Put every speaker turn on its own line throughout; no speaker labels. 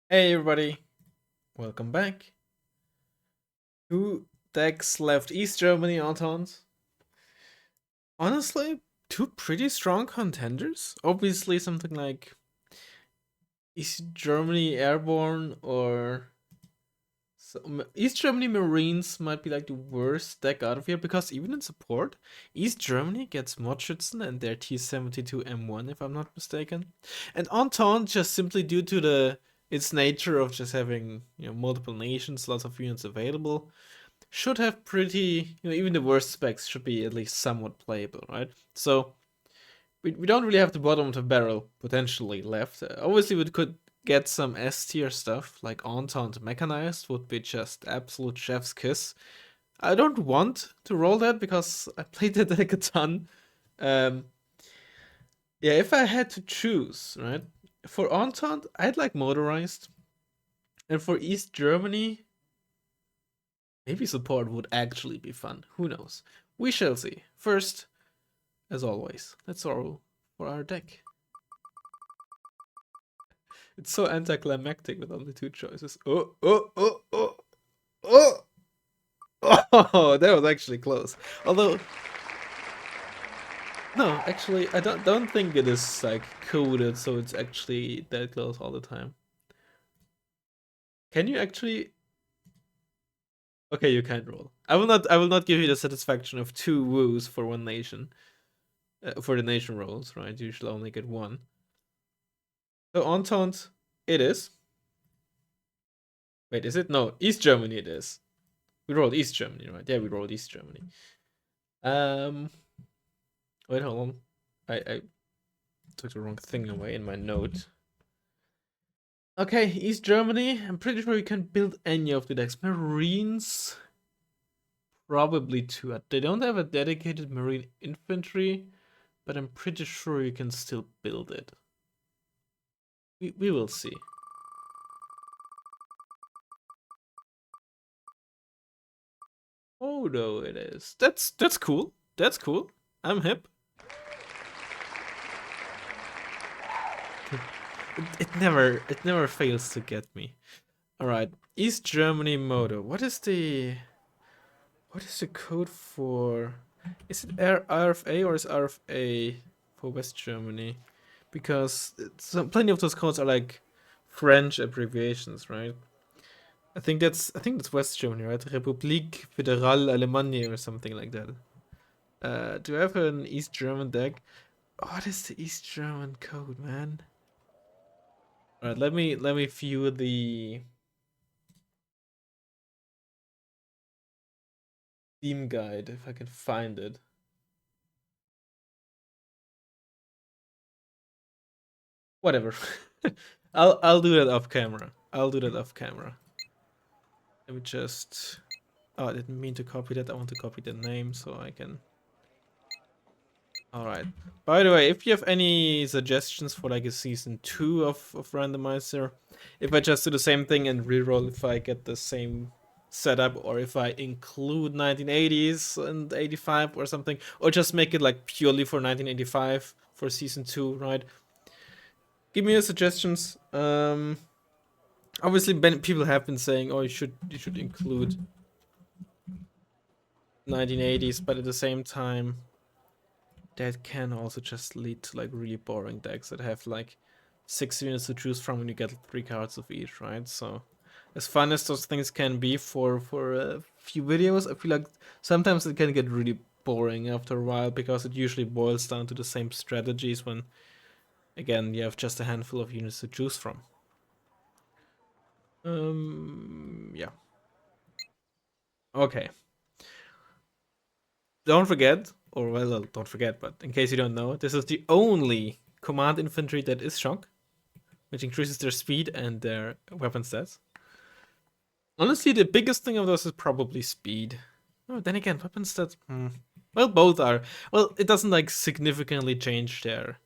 Hey everybody, welcome back. Two decks left: East Germany Entente. Honestly, two pretty strong contenders. Obviously, something like East Germany Airborne or East Germany Marines might be like the worst deck out of here because even in support, East Germany gets mod Schützen and their T-72 M1 if I'm not mistaken, and Entente just simply due to the its nature of just having multiple nations, lots of units available should have pretty, even the worst specs should be at least somewhat playable, right? So we don't really have the bottom of the barrel potentially left. Obviously, we could get some S tier stuff like Entente Mechanized would be just absolute chef's kiss. I don't want to roll that because I played that deck a ton. Um, yeah, if I had to choose, right, for Entente, I'd like Motorized, and for East Germany, maybe support would actually be fun. Who knows? We shall see. First, as always, let's roll for our deck. It's so anticlimactic with only two choices. Oh! Oh, that was actually close. Although, no, actually, I don't think it is like coded, so it's actually that close all the time. Can you actually? Okay, you can't roll. I will not. I will not give you the satisfaction of two woos for one nation. For the nation rolls, right? You should only get one. So Entente, it is. Wait, is it? No, East Germany it is. We rolled East Germany, right? Yeah, we rolled East Germany. Um, wait, hold on. I took the wrong thing away in my note. Okay, East Germany. I'm pretty sure you can build any of the decks. Marines, probably two. They don't have a dedicated Marine infantry, but I'm pretty sure you can still build it. We will see. Oh no, it is. That's cool. That's cool. I'm hip. It never fails to get me. All right, East Germany Moto. What is the code for? Is it RFA or is RFA for West Germany? Because plenty of those codes are like French abbreviations, right? I think that's West Germany, right? Republik Fédérale Allemagne or something like that. Do I have an East German deck? What is the East German code, man? All right, let me view the theme guide if I can find it. Whatever. I'll do that off camera. I'll do that off camera. Let me just. Oh, I didn't mean to copy that. I want to copy the name so I can. All right. By the way, if you have any suggestions for like a season 2 of Randomizer, if I just do the same thing and reroll if I get the same setup, or if I include 1980s and 85 or something, or just make it like purely for 1985 for season 2, right? Give me your suggestions. Obviously, people have been saying, "Oh, you should include 1980s," but at the same time, that can also just lead to like really boring decks that have like 6 units to choose from and you get 3 cards of each, right? So, as fun as those things can be for a few videos, I feel like sometimes it can get really boring after a while because it usually boils down to the same strategies when, again, you have just a handful of units to choose from. Yeah. Okay. Don't forget, or well, don't forget, but in case you don't know, this is the only command infantry that is shock, which increases their speed and their weapon stats. Honestly, the biggest thing of those is probably speed. Oh, then again, weapon stats. Well, both are. Well, it doesn't like significantly change their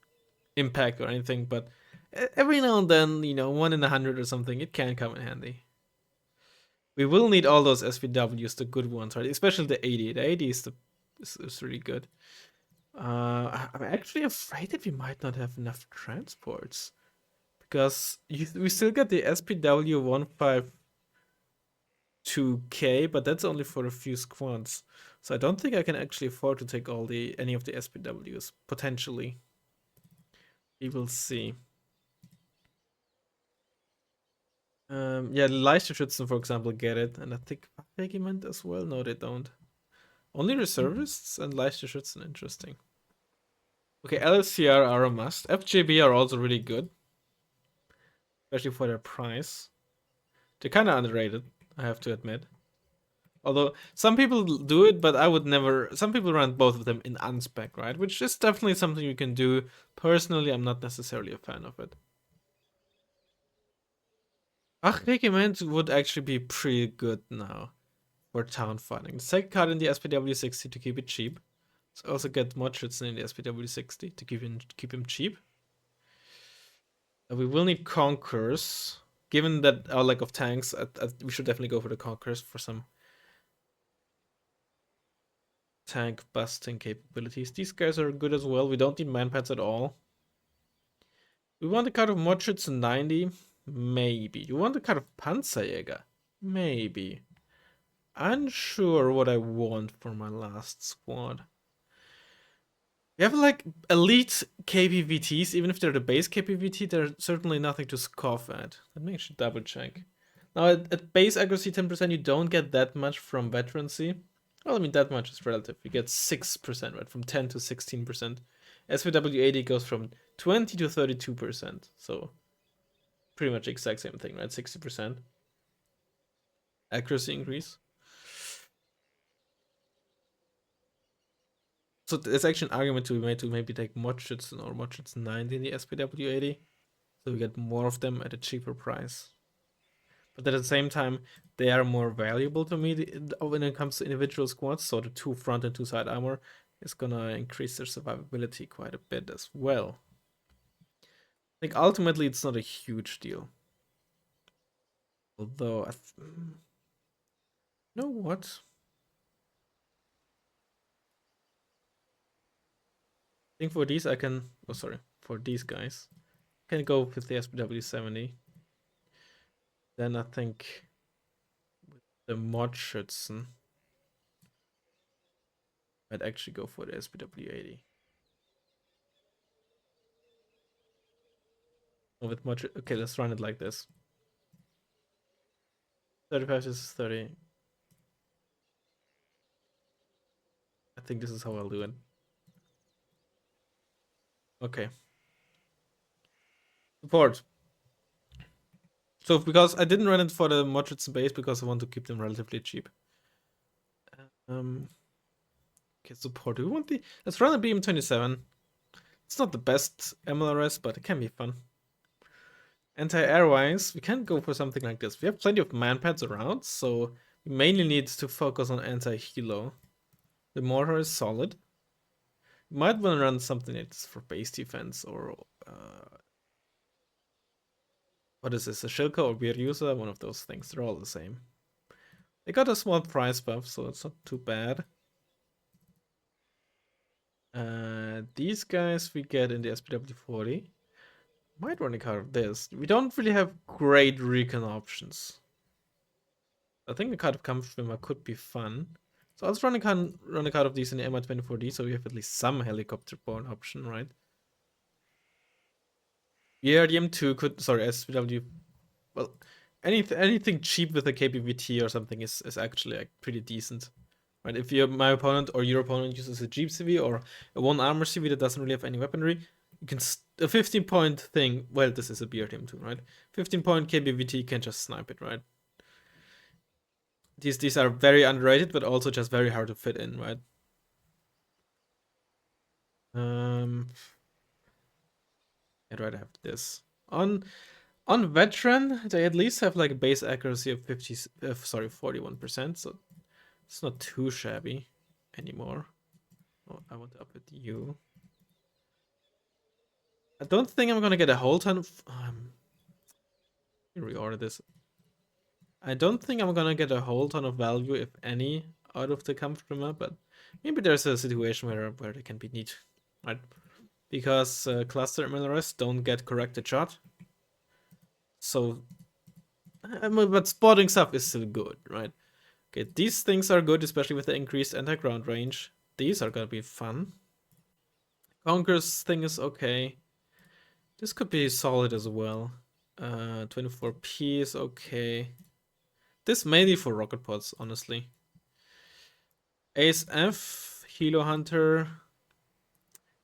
impact or anything, but every now and then, 1 in 100 or something, it can come in handy. We will need all those SVWs, the good ones, right? Especially the 80. The 80 is really good. I'm actually afraid that we might not have enough transports Because we still get the SPW 152K, but that's only for a few squads. So I don't think I can actually afford to take any of the SPWs, potentially. We will see. Yeah, Leichter Schützen, for example, get it, and I think Regiment as well. No, they don't. Only reservists and Leichter Schützen, interesting. Okay, LSCR are a must. FJB are also really good, especially for their price. They're kind of underrated, I have to admit. Although some people do it, but I would never. Some people run both of them in unspec, right? Which is definitely something you can do. Personally, I'm not necessarily a fan of it. Ach, Regiment would actually be pretty good now for town fighting. The second card in the SPW 60 to keep it cheap. So also get mod Schützen in the SPW 60 to keep him cheap. We will need Conquerors. Given that our lack of tanks, we should definitely go for the Conquerors for some tank busting capabilities. These guys are good as well. We don't need manpads at all. We want a card of mod Schützen 90? Maybe. You want a card of Panzerjäger? Maybe. Unsure what I want for my last squad. We have like elite KPVTs, even if they're the base KPVT, they're certainly nothing to scoff at. Let me actually double check. Now at base accuracy 10%, you don't get that much from veterancy. Well, I mean, that much is relative. You get 6%, right? From 10 to 16%. SVW 80 goes from 20 to 32%. So pretty much exact same thing, right? 60% accuracy increase. So there's actually an argument to be made to maybe take mod Schützen or mod Schützen 90 in the SPW 80. So we get more of them at a cheaper price. But at the same time, they are more valuable to me when it comes to individual squads. So the 2 front and 2 side armor is gonna increase their survivability quite a bit as well. I think ultimately it's not a huge deal. Although, you know what? I think for these I can, for these guys, I can go with the SPW 70. Then I think with the mod Schützen, I'd actually go for the SPW 80. With mod, okay, let's run it like this. 35 is 30. I think this is how I'll do it. Okay. Support. So because I didn't run it for the mod Schützen base because I want to keep them relatively cheap. Okay, support. Do we want the? Let's run a BM27. It's not the best MLRS, but it can be fun. Anti-air-wise, we can go for something like this. We have plenty of manpads around, so we mainly need to focus on anti-helo. The mortar is solid. You might want to run something like this for base defense or what is this? A Shilka or Virjusa? One of those things. They're all the same. They got a small price buff, so it's not too bad. These guys we get in the SPW 40. Might run a card of this. We don't really have great recon options. I think the card of Kampfschwimmer could be fun. So I'll run a card of these in the MI24D, so we have at least some helicopter-borne option, right? Yeah, the M2 could, sorry, SPW. Well, anything cheap with a KPVT or something is actually like pretty decent. Right, if my opponent or your opponent uses a Jeep CV or a 1 armor CV that doesn't really have any weaponry, you can a 15-point thing. Well, this is a BRTM2, right? 15-point KBVT can just snipe it, right? These are very underrated, but also just very hard to fit in, right? I'd rather have this on veteran. They at least have like a base accuracy of 41%, so it's not too shabby anymore. Oh, I want to up it to you. I don't think I'm gonna get a whole ton of. Reorder this. I don't think I'm gonna get a whole ton of value, if any, out of the Kampfschwimmer, but maybe there's a situation where they can be neat, right? Because cluster MLRS don't get corrected shot. So, but spotting stuff is still good, right? Okay, these things are good, especially with the increased anti-ground range. These are gonna be fun. Conqueror's thing is okay. This could be solid as well. 24p is okay. This mainly for rocket pods, honestly. Ace F, Helo Hunter,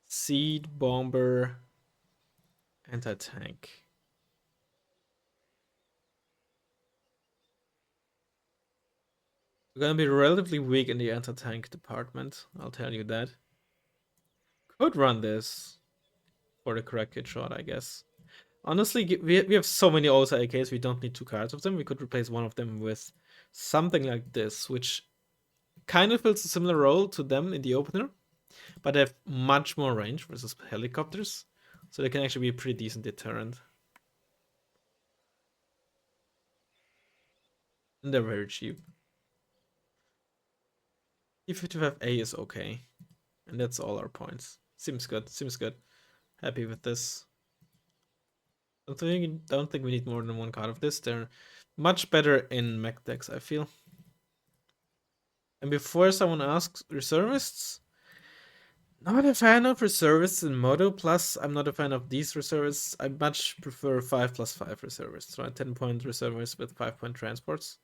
Seed Bomber, Anti-tank. We're gonna be relatively weak in the anti-tank department, I'll tell you that. Could run this for the correct hit shot, I guess. Honestly, we have so many OSA AKs, we don't need two cards of them. We could replace one of them with something like this, which kind of fills a similar role to them in the opener, but they have much more range versus helicopters, so they can actually be a pretty decent deterrent. And they're very cheap. E55A is okay. And that's all our points. Seems good, seems good. Happy with this. Don't think we need more than one card of this. They're much better in mech decks, I feel. And before someone asks, reservists? Not a fan of reservists in Moto, plus I'm not a fan of these reservists. I much prefer 5+5 reservists, right? 10-point reservists with 5-point transports.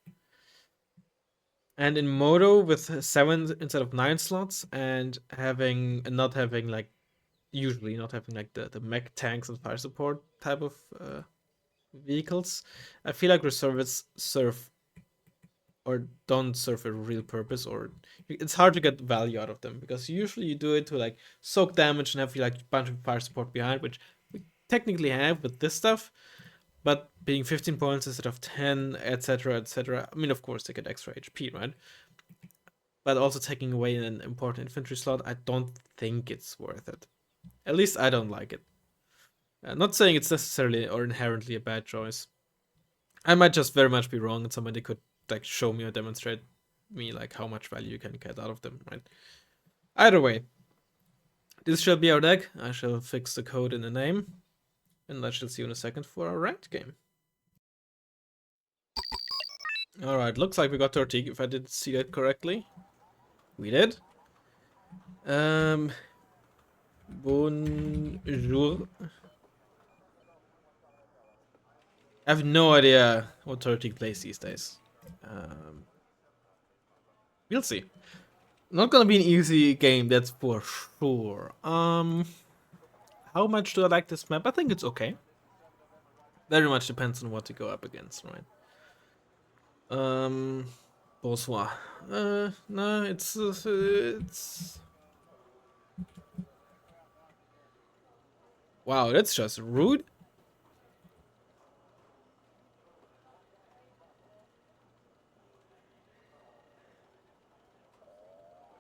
And in Moto with 7 instead of 9 slots, and not having like usually not having like the mech tanks and fire support type of vehicles, I feel like reservists serve or don't serve a real purpose, or it's hard to get value out of them because usually you do it to like soak damage and have like a bunch of fire support behind, which we technically have with this stuff, but being 15 points instead of 10, etc., etc. I mean, of course, they get extra HP, right? But also taking away an important infantry slot, I don't think it's worth it. At least I don't like it. Not saying it's necessarily or inherently a bad choice. I might just very much be wrong, and somebody could like show me or demonstrate me like how much value you can get out of them, right? Either way, this shall be our deck. I shall fix the code in the name, and I shall see you in a second for our ranked game. Alright, looks like we got Tortique, if I did see that correctly. We did. Bonjour. I have no idea what Tortique plays these days. We'll see. Not gonna be an easy game, that's for sure. How much do I like this map? I think it's okay. Very much depends on what to go up against, right? Bonsoir. No, it's. Wow, that's just rude.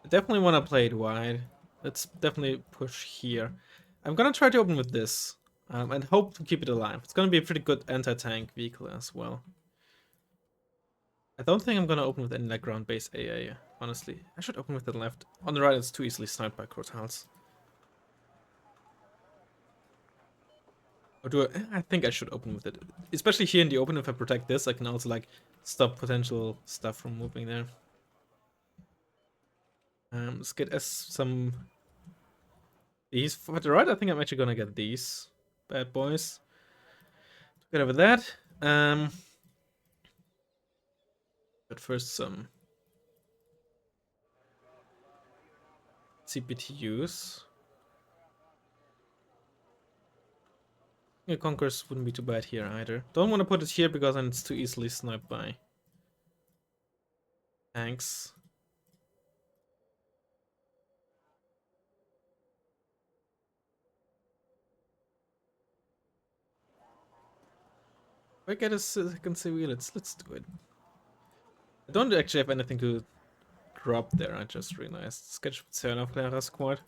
I definitely want to play it wide. Let's definitely push here. I'm gonna try to open with this, and hope to keep it alive. It's gonna be a pretty good anti-tank vehicle as well. I don't think I'm gonna open with any like ground-based AA, honestly. I should open with the left. On the right, it's too easily sniped by Cortals. Or do I think I should open with it. Especially here in the open, if I protect this, I can also like stop potential stuff from moving there. Let's get some these for the right. I think I'm actually gonna get these bad boys. Together with that. But first some CPTUs. Yeah, Conquerors wouldn't be too bad here either. Don't want to put it here because then it's too easily sniped by tanks. If I get a second civil, let's do it. I don't actually have anything to drop there, I just realized. Sketch Clara squad.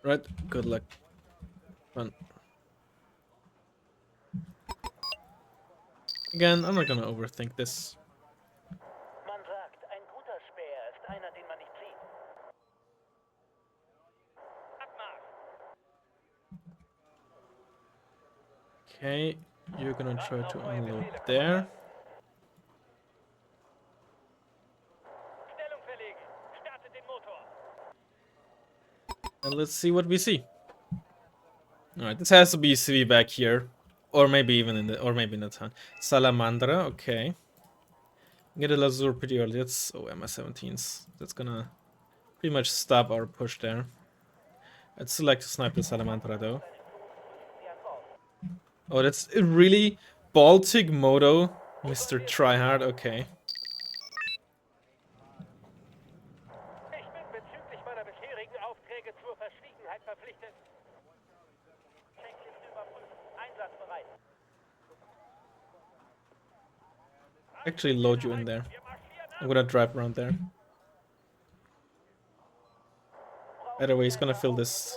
Right, good luck. Fun. Again, I'm not gonna overthink this. Okay, you're gonna try to unload there. And let's see what we see. Alright, this has to be CV back here. Or maybe even in the, or maybe in the town. Salamandra, okay. Get a Lazur pretty early. That's, oh, MS-17s. That's gonna pretty much stop our push there. I'd still like to snipe the Salamandra though. Oh, that's really Baltic Moto, Mr. Tryhard, okay. Actually load you in there. I'm gonna drive around there. Either way, he's gonna fill this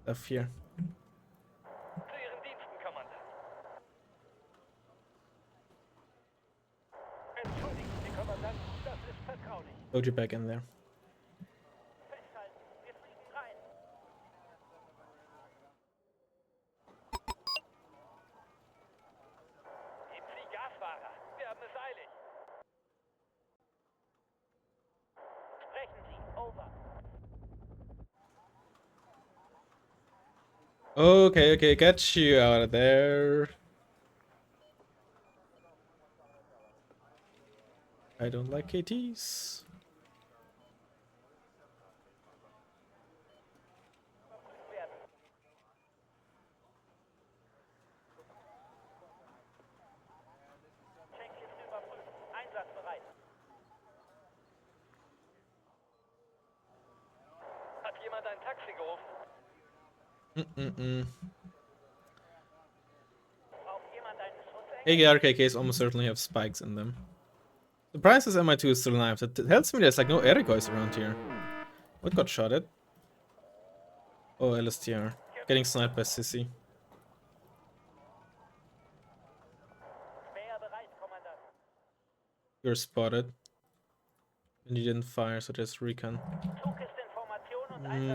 stuff here. Load you back in there. Okay, okay, get you out of there. I don't like KTs. AKRKKs almost certainly have spikes in them. The price is MI2 is still alive. That tells me there's like no Erikois around here. What got shot at? Oh, LSTR. Getting sniped by Sissy. You're spotted. And you didn't fire, so just recon.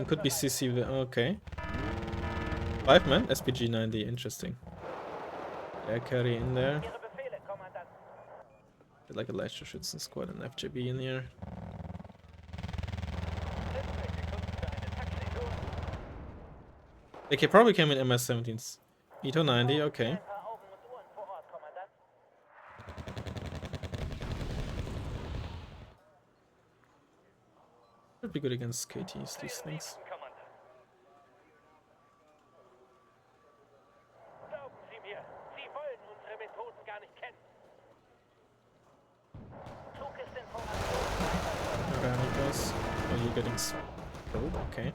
Could be Sissy. Okay. 5 men? SPG 90. Interesting. Air carry in there. Get like a Leichter Schützen squad and FJB in here. Okay, probably came in MS-17s. Ito 90, okay. Should be good against KTs, these things. Oh, you're getting killed, okay.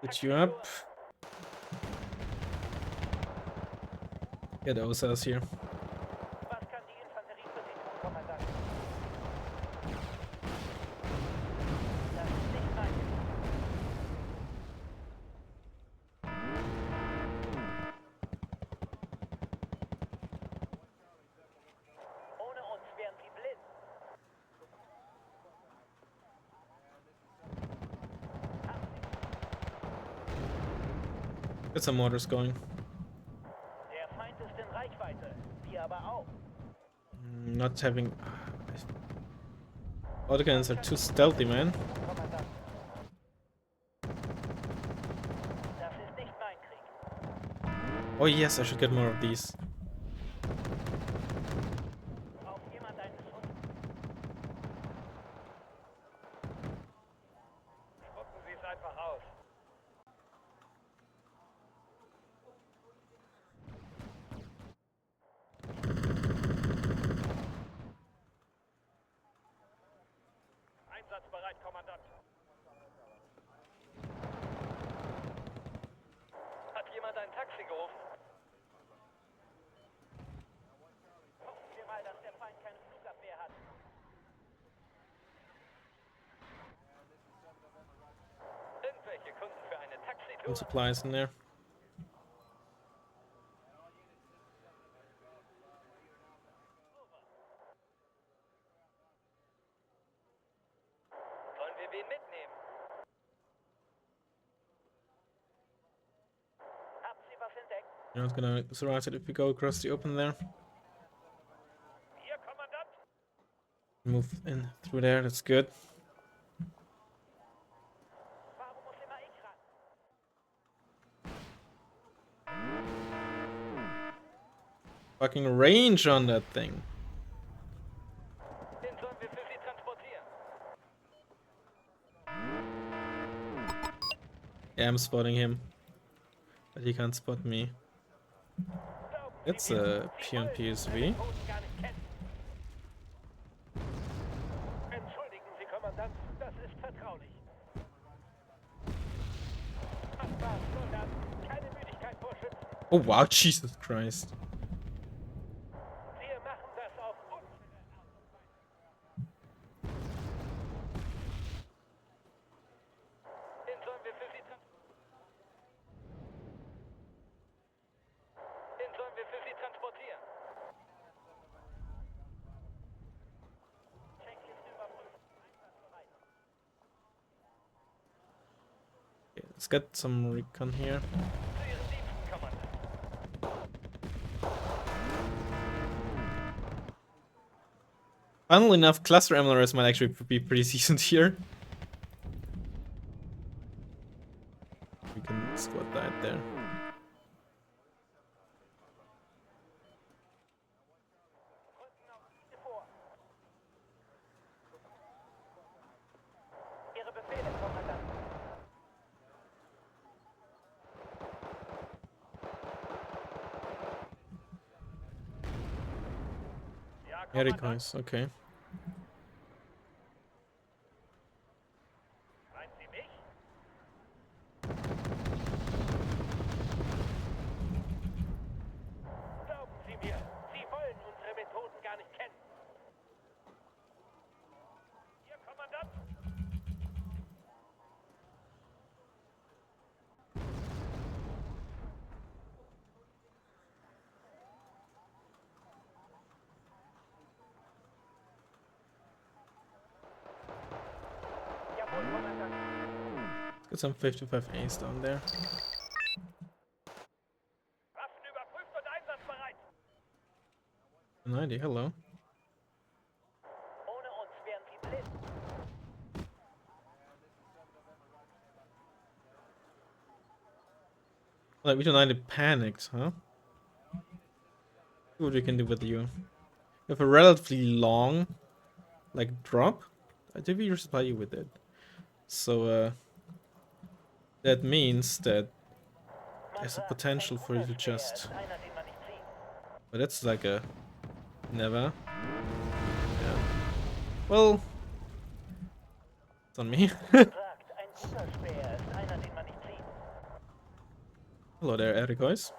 Put you up. Get OSAs here. Get some mortars going. Not having... Autocannons are too stealthy, man. Oh yes, I should get more of these. Some supplies in there. You're not gonna surround it if we go across the open there. Move in through there, that's good. Fucking range on that thing. Yeah, I'm spotting him. But he can't spot me. It's a P on PSV. Oh wow, Jesus Christ. Okay, let's get some recon here. Funnily enough, cluster MLRS might actually be pretty decent here. We can squat that there. Very nice, okay. Got some 55 A's down there. An idea, hello. Like, we don't panicked, huh? See what we can do with you. We have a relatively long, like, drop. I think we resupply you with it. So, that means that there's a potential for you to just... But that's like a... Never. Yeah. Well... It's on me. Hello there, Erikois.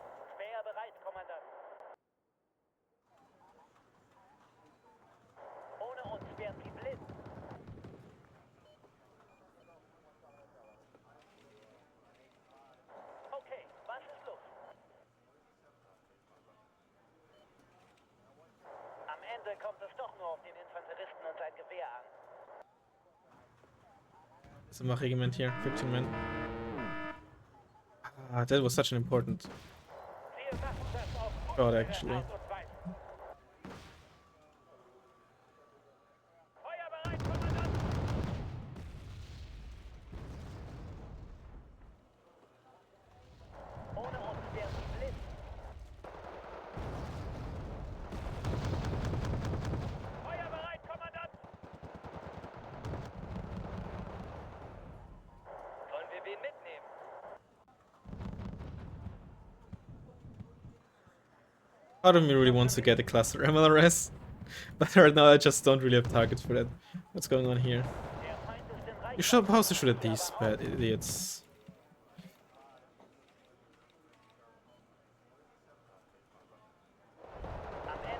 There's a Mach regiment here, 15 men. Ah, that was such an important shot, actually. Part of me really wants to get a cluster MLRS, but right now I just don't really have targets for that. What's going on here? You should supposed to shoot at these bad idiots.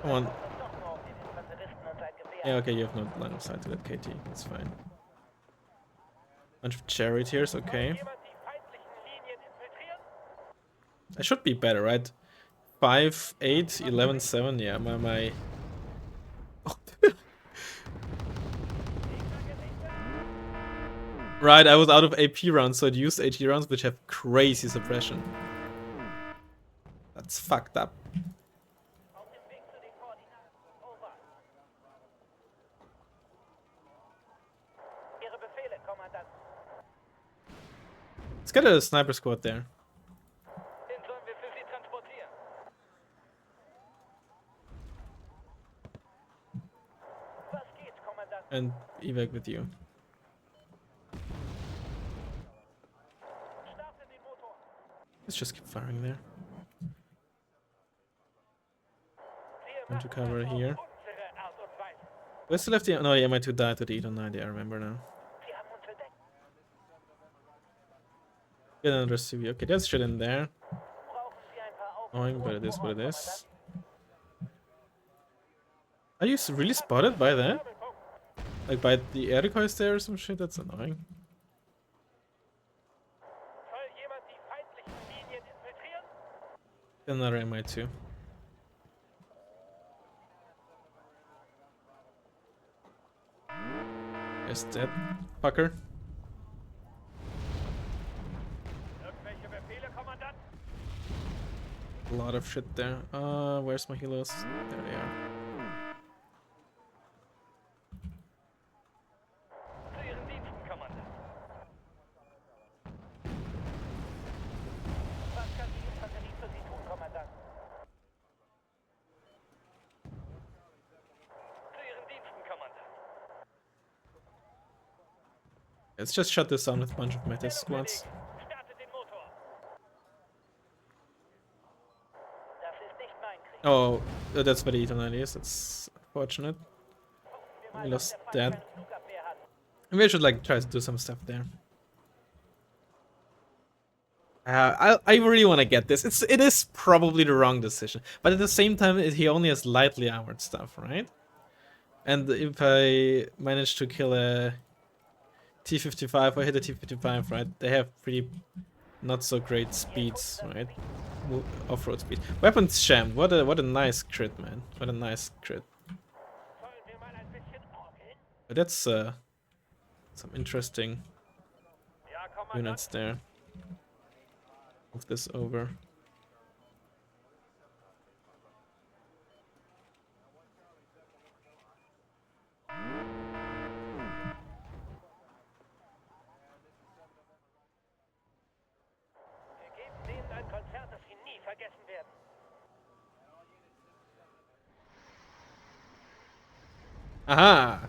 Come on. Yeah, okay, you have no line of sight to that KT, that's fine. Bunch of charioteers, okay. I should be better, right? 5, 8, 11, 7, yeah, my... Right, I was out of AP rounds, so it used AG rounds, which have crazy suppression. That It's fucked up. Let's get a sniper squad there. And evac with you. Let's just keep firing there. Going to cover here. Where's the lefty? No, yeah, my 2 died to the E-290, I remember now. Get another CV. Okay, that's shit in there. Annoying, but it is what it is. Are you really spotted by that? Like by the air decoys there or some shit? That's annoying. Get another MI2. Is that fucker? A lot of shit there. Where's my healers? There they are. Let's just shut this down with a bunch of meta squads. Oh, that's where the E-290 is. That's unfortunate. We lost that. Maybe I should like try to do some stuff there. I really want to get this. It is probably the wrong decision, but at the same time, he only has lightly armored stuff, right? And if I manage to kill a T-55 or hit a T-55, right? They have pretty not so great speeds, right? Off-road speed. Weapons sham. What a nice crit, man. What a nice crit. But that's some interesting units there. Move this over. Aha!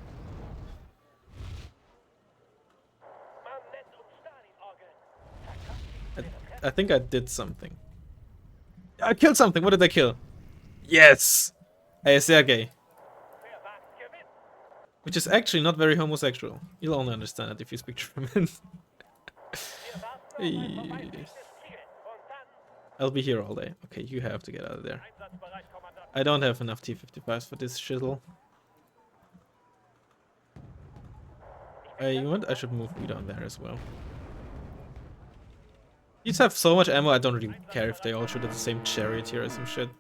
I think I did something. I killed something. What did I kill? Yes! Hey, Sergey. Which is actually not very homosexual. You'll only understand it if you speak German. Hey. I'll be here all day. Okay, you have to get out of there. I don't have enough T-55s for this shizzle. You know what? I should move you down there as well. These have so much ammo, I don't really care if they all shoot at the same charioteer or some shit.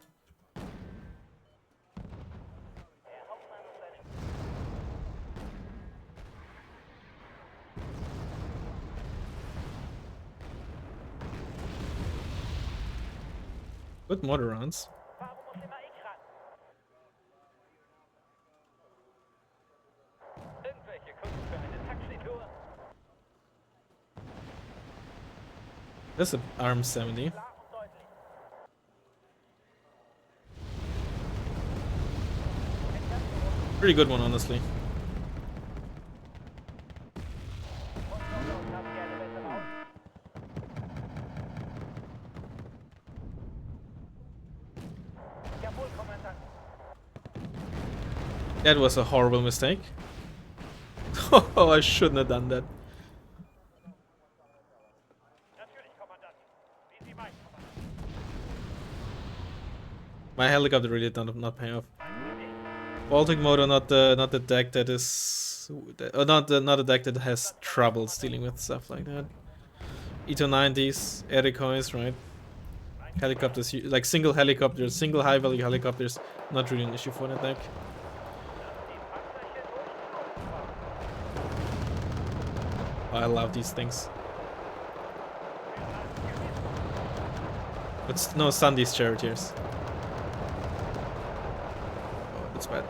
Good mortar rounds. That's an ARM 70. Pretty good one, honestly. That was a horrible mistake. Oh, I shouldn't have done that. My helicopter really did not pay off. Baltic motor, not the deck that is, not a deck that has troubles dealing with stuff like that. E-290s, air decoys, right? Helicopters, like single helicopters, single high value helicopters, not really an issue for that deck. I love these things. But no, stun these charioteers. Oh, that's bad.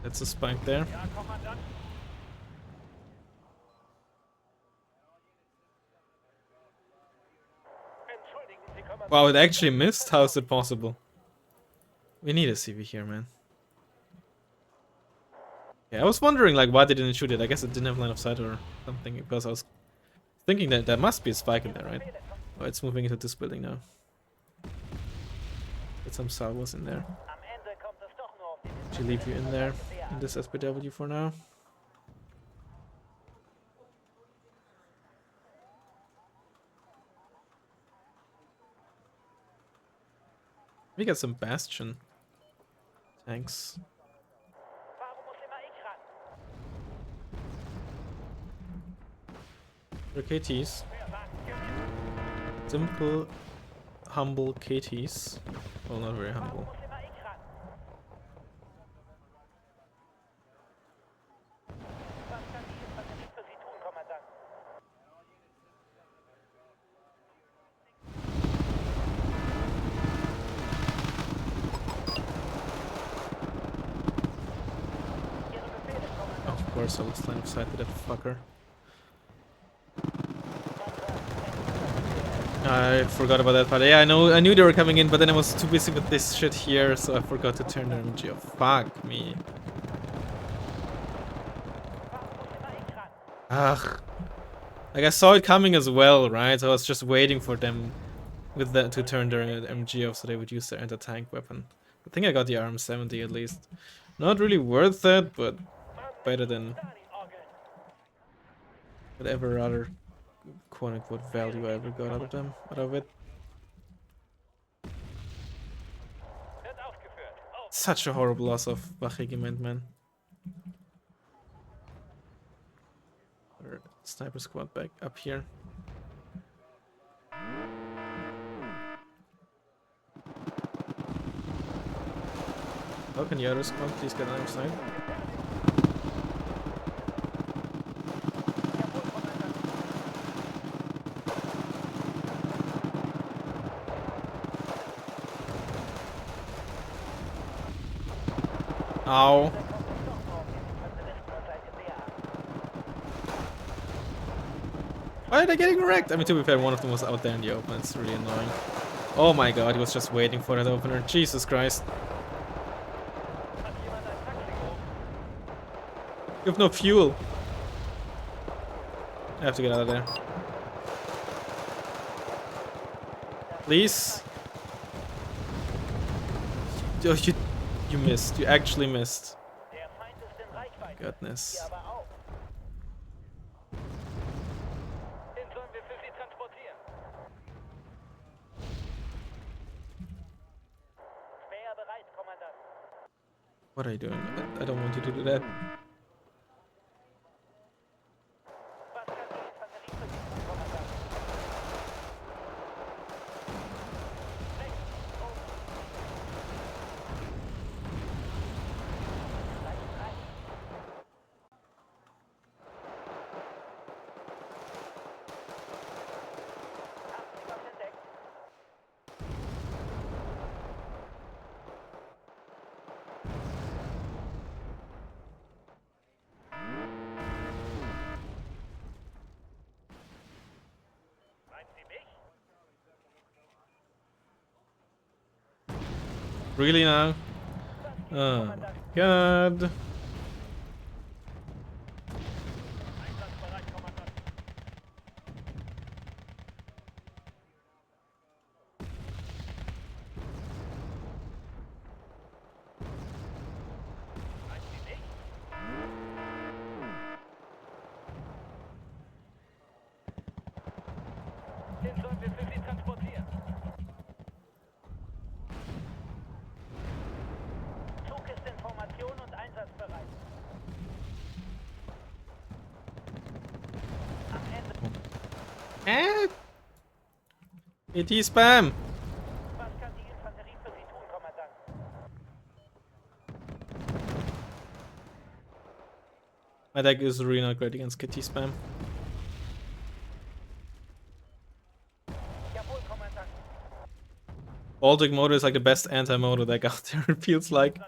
That's a spike there. Wow, it actually missed? How is it possible? We need a CV here, man. Yeah, I was wondering, like, why they didn't shoot it. I guess it didn't have line of sight or something, because I was thinking that there must be a spike in there, right? Oh, it's moving into this building now. Get some salvos in there. Should leave you in there, in this SPW for now. We got some Bastion tanks. They're KTs. Simple, humble KTs. Well, not very humble. Of course, I was line of sight to that fucker. I forgot about that part. Yeah, I knew they were coming in, but then I was too busy with this shit here, so I forgot to turn the MG off. Fuck me. Ugh. Like, I saw it coming as well, right? So I was just waiting for them with that to turn their MG off so they would use their anti-tank weapon. I think I got the RM70 at least. Not really worth it, but better than whatever other quote-unquote value I ever got out of it. Such a horrible loss of Wachregiment, man. Or sniper squad back up here. How can the other squad please get on our side? Ow. Why are they getting wrecked? I mean, to be fair, one of them was out there in the open. It's really annoying. Oh my god, he was just waiting for that opener. Jesus Christ. You have no fuel. I have to get out of there. Please. Oh, you missed. You actually missed. Goodness. What are you doing? I don't want you to do that. Really now? Oh my god. ET Spam! My deck is really not great against KT Spam. Baltic Motor is like the best anti-motor deck out there, it feels like.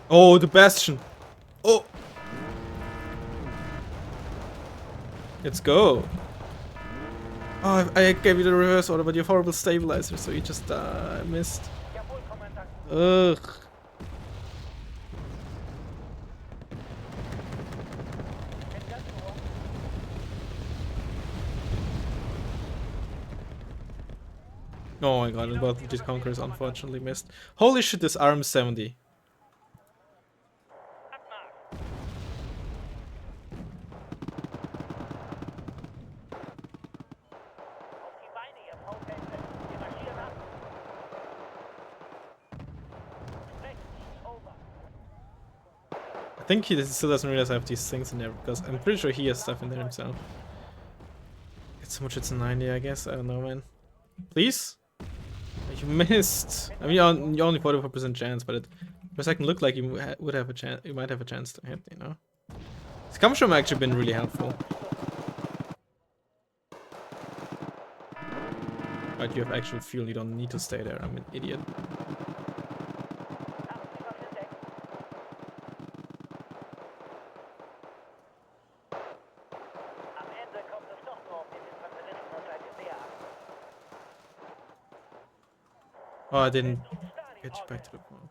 Oh, the Bastion! Oh! Let's go! Oh, I gave you the reverse order, but you have horrible stabilizer, so you just missed. Ugh. Oh my god, and both of these conquerors unfortunately missed. Holy shit, this arm 70. I think he still doesn't realize I have these things in there, because I'm pretty sure he has stuff in there himself. It's so much, it's a 90, I guess. I don't know, man. Please? You missed! I mean, you only 44% chance, but it for a second looked like you would have a chance. You might have a chance to hit, you know? This comes from actually been really helpful. But you have actual fuel, you don't need to stay there. I'm an idiot. Oh, I didn't get you back to the point.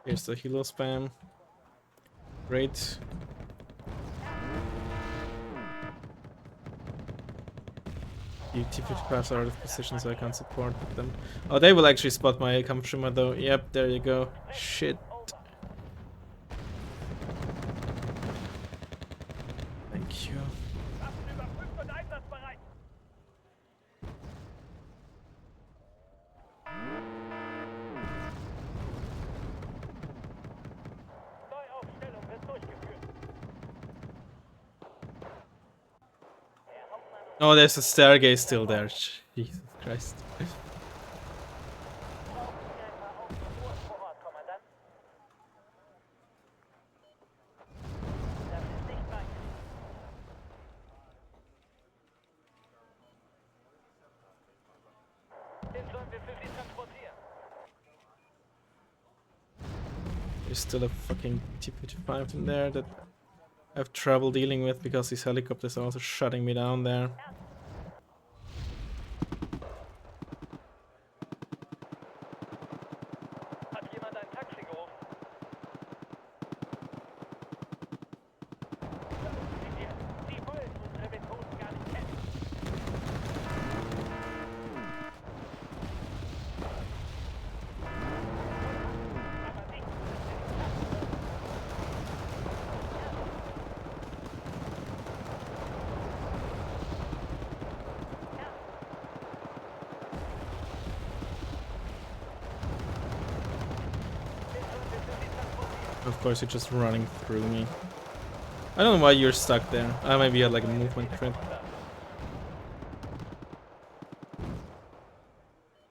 Here's the helo spam. Great. The T-55s are out of position, so I can't support them. Oh, they will actually spot my Kampfschimmer though. Yep, there you go. Shit. Thank you. Oh, there's a staircase still there. Jesus Christ. There's still a fucking T-55 in there that I have trouble dealing with because these helicopters are also shutting me down there. Of course, you're just running through me. I don't know why you're stuck there. Maybe you had like a movement crit.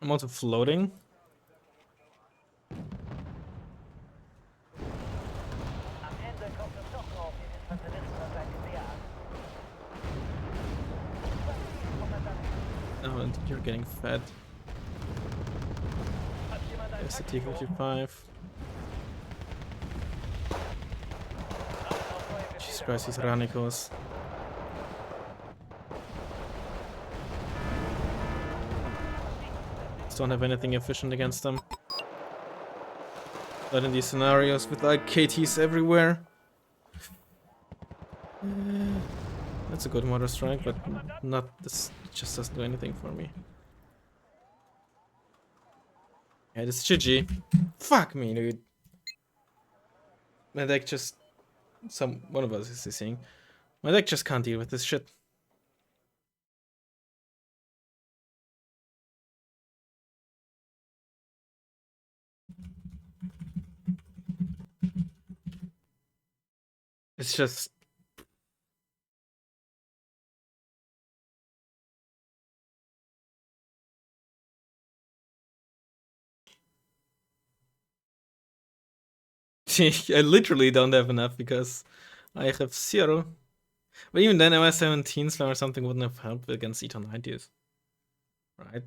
I'm also floating. Oh, and you're getting fed. There's the T-55. Jesus Christ, these Ranikos. just don't have anything efficient against them. Not in these scenarios with like KTs everywhere. That's a good mortar strike, but not this. Just doesn't do anything for me. Yeah, this is GG. Fuck me, dude. My deck just one of us is seeing. My deck just can't deal with this shit. It's just I literally don't have enough because I have 0. But even then, MS-17 slam or something wouldn't have helped against Eton 90s. Right?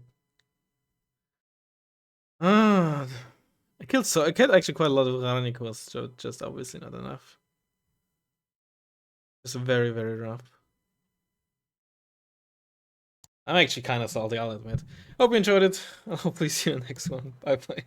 Ah, I killed actually quite a lot of Ranikos, so just obviously not enough. It's very, very rough. I'm actually kind of salty, I'll admit. Hope you enjoyed it. I'll hopefully see you in the next one. Bye bye.